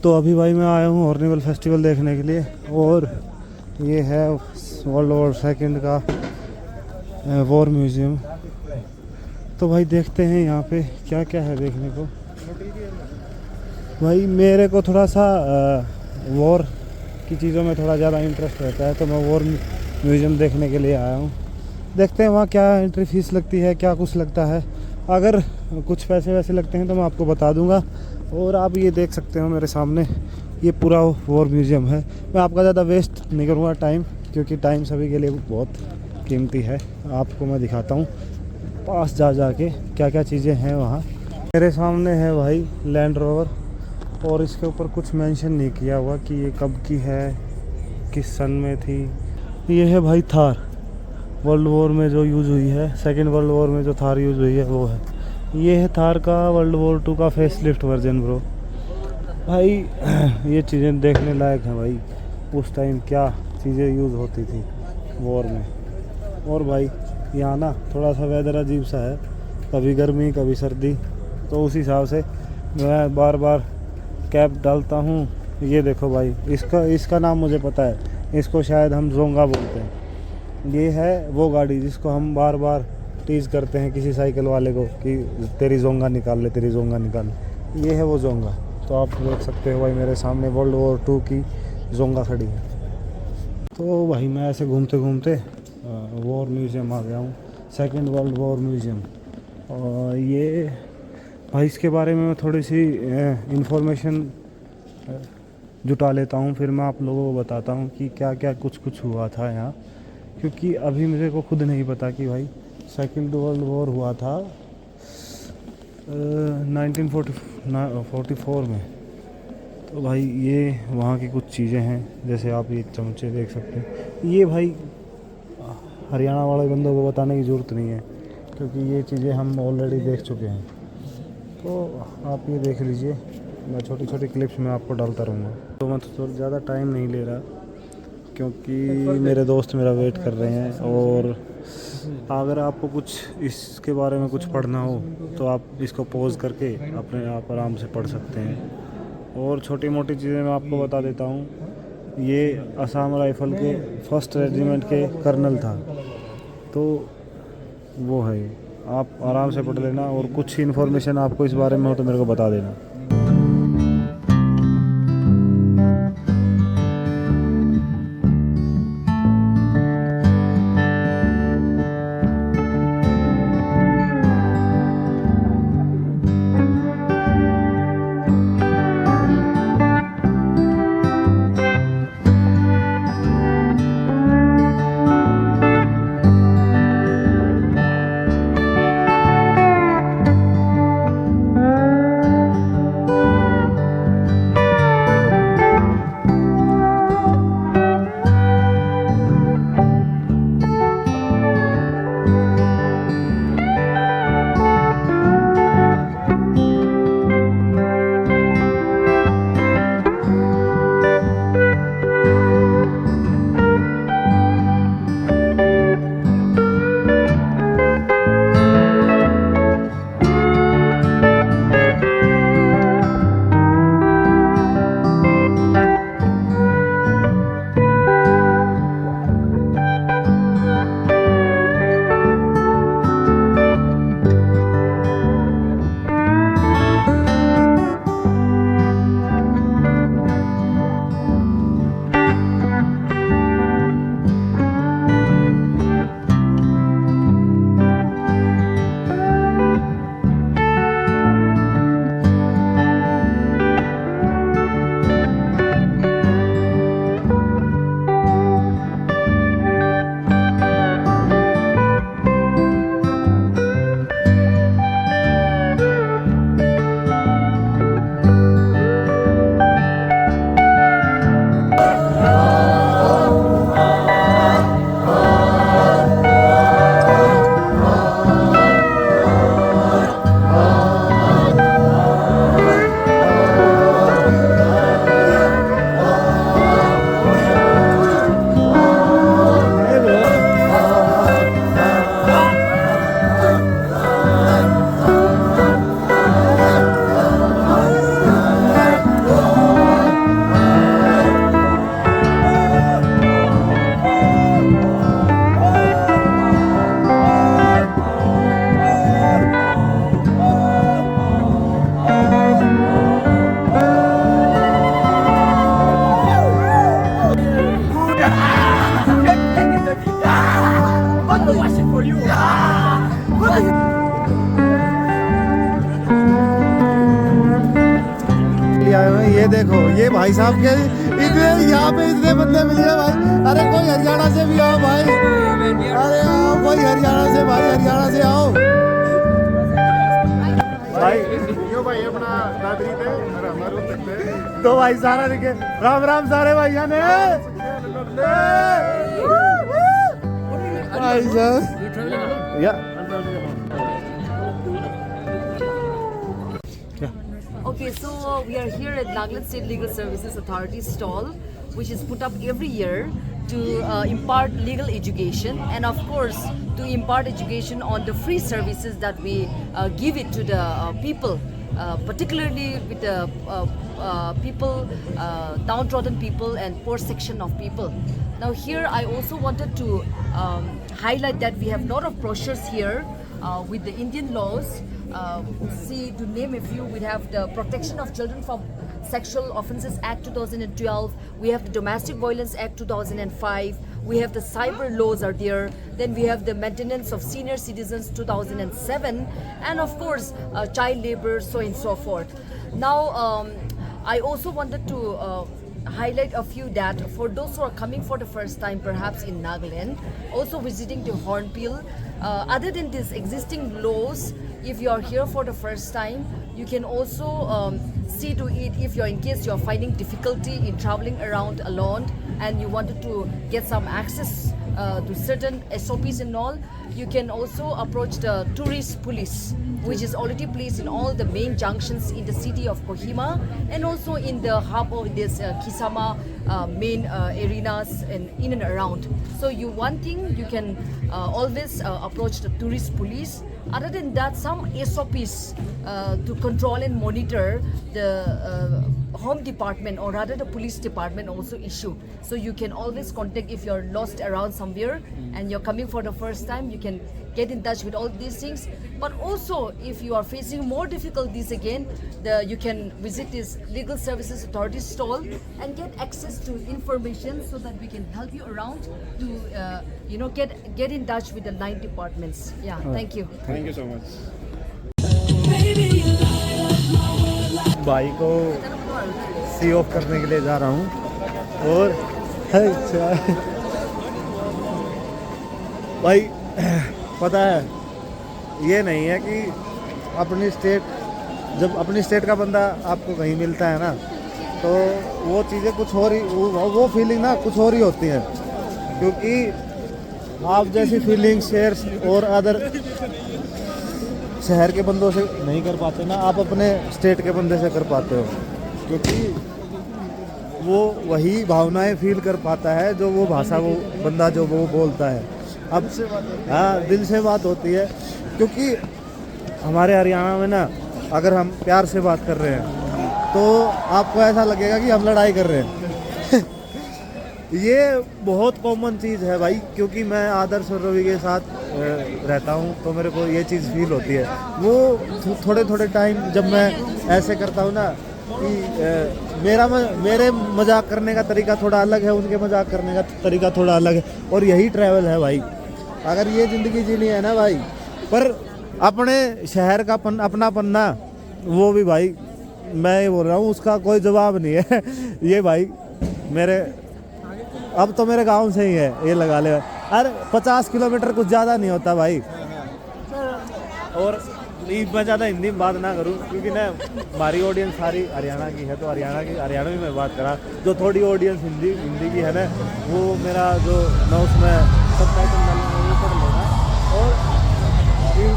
तो अभी भाई मैं आया हूँ हॉर्निवल फेस्टिवल देखने के लिए, और ये है वर्ल्ड वॉर सेकंड का वॉर म्यूज़ियम। तो भाई देखते हैं यहाँ पे क्या क्या है देखने को। भाई मेरे को थोड़ा सा वॉर की चीज़ों में थोड़ा ज़्यादा इंटरेस्ट रहता है, तो मैं वॉर म्यूज़ियम देखने के लिए आया हूँ। देखते हैं वहाँ क्या एंट्री फीस लगती है, क्या कुछ लगता है। अगर कुछ पैसे वैसे लगते हैं तो मैं आपको बता दूंगा। और आप ये देख सकते हो मेरे सामने, ये पूरा वॉर म्यूज़ियम है। मैं आपका ज़्यादा वेस्ट नहीं करूँगा टाइम, क्योंकि टाइम सभी के लिए बहुत कीमती है। आपको मैं दिखाता हूँ पास जा के क्या क्या चीज़ें हैं वहाँ। मेरे सामने है भाई लैंड रोवर, और इसके ऊपर कुछ मेंशन नहीं किया हुआ कि ये कब की है, किस सन में थी। ये है भाई थार, वर्ल्ड वॉर में जो यूज़ हुई है, सेकेंड वर्ल्ड वॉर में जो थार यूज़ हुई है वो है। ये है थार का वर्ल्ड वॉर 2 का फेस लिफ्ट वर्जन ब्रो। भाई ये चीज़ें देखने लायक हैं भाई, उस टाइम क्या चीज़ें यूज़ होती थी वॉर में। और भाई यहाँ ना थोड़ा सा वेदर अजीब सा है, कभी गर्मी कभी सर्दी, तो उस हिसाब से मैं बार बार कैप डालता हूँ। ये देखो भाई, इसका नाम मुझे पता है, इसको शायद हम जोंगा बोलते हैं। ये है वो गाड़ी जिसको हम बार बार टीज़ करते हैं किसी साइकिल वाले को कि तेरी जोंगा निकाल ले, तेरी जोंगा निकाल ले। ये है वो जोंगा। तो आप देख सकते हो भाई मेरे सामने वर्ल्ड वॉर 2 की जोंगा खड़ी है। तो भाई मैं ऐसे घूमते घूमते वॉर म्यूज़ियम आ गया हूँ, सेकेंड वर्ल्ड वॉर म्यूज़ियम। और ये भाई इसके बारे में मैं थोड़ी सी इंफॉर्मेशन जुटा लेता हूँ, फिर मैं आप लोगों को बताता हूँ कि क्या क्या कुछ हुआ था यहाँ। क्योंकि अभी मुझे को खुद नहीं पता कि भाई सेकेंड वर्ल्ड वॉर हुआ था 1944 में। तो भाई ये वहाँ की कुछ चीज़ें हैं, जैसे आप ये चमचे देख सकते हैं। ये भाई हरियाणा वाले बंदों को बताने की ज़रूरत नहीं है, क्योंकि ये चीज़ें हम ऑलरेडी देख चुके हैं। तो आप ये देख लीजिए, मैं छोटी छोटी क्लिप्स में आपको डालता रहूँगा। तो मैं तो ज़्यादा टाइम नहीं ले रहा, क्योंकि मेरे दोस्त मेरा वेट कर रहे हैं। और अगर आपको कुछ इसके बारे में कुछ पढ़ना हो तो आप इसको पॉज करके अपने आप आराम से पढ़ सकते हैं। और छोटी मोटी चीज़ें मैं आपको बता देता हूँ। ये असम राइफ़ल के 1st रेजिमेंट के कर्नल था, तो वो है। आप आराम से पढ़ लेना, और कुछ इन्फॉर्मेशन आपको इस बारे में हो तो मेरे को बता देना। भाई ये देखो, ये भाई साहब के इतने यहाँ पे इतने बंदे मिल गए भाई। अरे कोई हरियाणा से भी आओ भाई, अरे आओ कोई हरियाणा से, भाई हरियाणा से आओ भाई। यो भाई अपना दादरी थे और हमारे तक थे तो भाई सारा दिखे। राम राम सारे भाइयों ने भाई साहब या Okay, so we are here at Nagaland State Legal Services Authority stall, which is put up every year to impart legal education and of course to impart education on the free services that we give it to the people, particularly with the people, downtrodden people and poor section of people. Now here I also wanted to highlight that we have a lot of brochures here with the Indian laws. See, to name a few, we have the Protection of Children from Sexual Offences Act 2012, we have the Domestic Violence Act 2005, we have the cyber laws are there, then we have the Maintenance of Senior Citizens 2007, and of course child labor, so and so forth. Now I also wanted to highlight a few that for those who are coming for the first time perhaps in Nagaland, also visiting the Hornbill, other than these existing laws, if you are here for the first time, you can also see to it if you're in case you're finding difficulty in traveling around alone and you wanted to get some access to certain SOPs and all, you can also approach the tourist police, which is already placed in all the main junctions in the city of Kohima and also in the hub of this Kisama main arenas and in and around. So one thing you can always approach the tourist police. Other than that, some SOPs to control and monitor the home department or rather the police department also issue. So you can always contact if you're lost around somewhere and you're coming for the first time, you can get in touch with all these things. But also if you are facing more difficulties again, you can visit this Legal Services Authority stall and get access to information so that we can help you around to get in touch with the 9 departments. Yeah, thank you. Thank you so much. भाई को सी of करने के लिए जा रहा हूँ और अच्छा भाई पता है ये नहीं है कि अपनी स्टेट, जब अपनी स्टेट का बंदा आपको कहीं मिलता है ना तो वो चीज़ें कुछ और ही, वो फीलिंग ना कुछ और ही होती है, क्योंकि आप जैसी फीलिंग शेयर और अदर शहर के बंदों से नहीं कर पाते ना, आप अपने स्टेट के बंदे से कर पाते हो, क्योंकि वो वही भावनाएं फील कर पाता है जो वो भाषा वो बंदा जो वो बोलता है। अब हाँ, दिल से बात होती है, क्योंकि हमारे हरियाणा में ना अगर हम प्यार से बात कर रहे हैं तो आपको ऐसा लगेगा कि हम लड़ाई कर रहे हैं ये बहुत कॉमन चीज़ है भाई, क्योंकि मैं आदर्श और रवि के साथ रहता हूँ तो मेरे को ये चीज़ फील होती है। वो थोड़े टाइम जब मैं ऐसे करता हूँ ना कि मेरे मजाक करने का तरीका थोड़ा अलग है, उनके मजाक करने का तरीका थोड़ा अलग है, और यही ट्रैवल है भाई। अगर ये ज़िंदगी जीनी है ना भाई, पर अपने शहर का अपनापन ना, वो भी भाई मैं ये बोल रहा हूँ उसका कोई जवाब नहीं है ये भाई मेरे अब तो मेरे गांव से ही है, ये लगा ले। अरे 50 किलोमीटर कुछ ज़्यादा नहीं होता भाई। और मैं ज़्यादा हिंदी में बात ना करूं क्योंकि ना हमारी ऑडियंस सारी हरियाणा की है, तो हरियाणवी में बात करा। जो थोड़ी ऑडियंस हिंदी की है ना, वो मेरा जो मैं उसमें सबटाइटल डालूंगा वो पढ़ लेना। और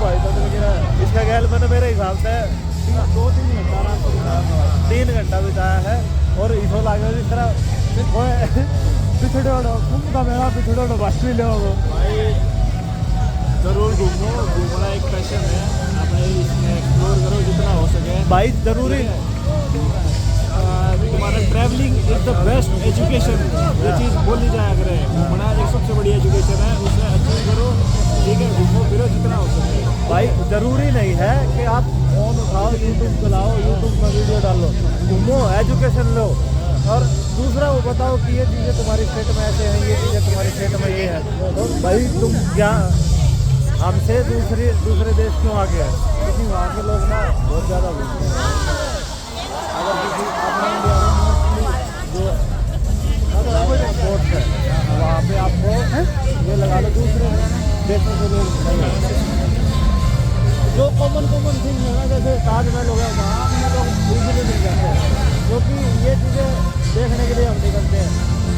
भाई तो इसका गैल मैंने मेरे हिसाब से 2-3 घंटा आराम से बिताया, 3 घंटा बिताया है। और इसो लागे जिस तरह पिछड़ो मेरा पिछड़ो बस भी लो भाई, ज़रूर घूमना एक पैशन है भाई, इसमें एक्सप्लोर करो जितना हो सके भाई। ज़रूरी तुम्हारा travelling is the best education, ये चीज़ बोली जाया करे। घूमना एक सबसे बड़ी एजुकेशन है, उसे अचीव करो, ठीक है, घूमो फिरो जितना हो सके भाई। ज़रूरी नहीं है कि आप फ़ोन उठाओ, यूट्यूब चलाओ, यूट्यूब में वीडियो डालो, घूमो, एजुकेशन लो। और दूसरा वो बताओ कि ये चीज़ें तुम्हारी स्टेट में ऐसे हैं, ये चीज़ें तुम्हारी स्टेट में ये है, तो भाई तुम क्या हमसे दूसरे देश क्यों आगे है? क्योंकि वहाँ के लोग ना बहुत ज़्यादा घूमते हैं। अगर किसी अपने म्यूजियम में ना जैसे ताजमहल हो गया वहाँ में लोग इजीली मिल जाते हैं, क्योंकि ये चीज़ें देखने के लिए हम निकलते हैं,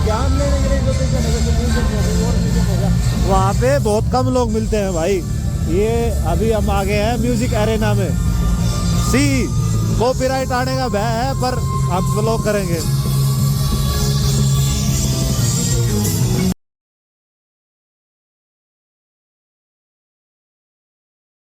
ज्ञान लेने के लिए जो चीज़ें जैसे म्यूजियम हो गई और म्यूजियम हो गया, वहाँ पे बहुत कम लोग मिलते हैं भाई। ये अभी हम आ गए हैं म्यूजिक एरेना में। सी कॉपीराइट आने का भय है पर हम ब्लॉग करेंगे।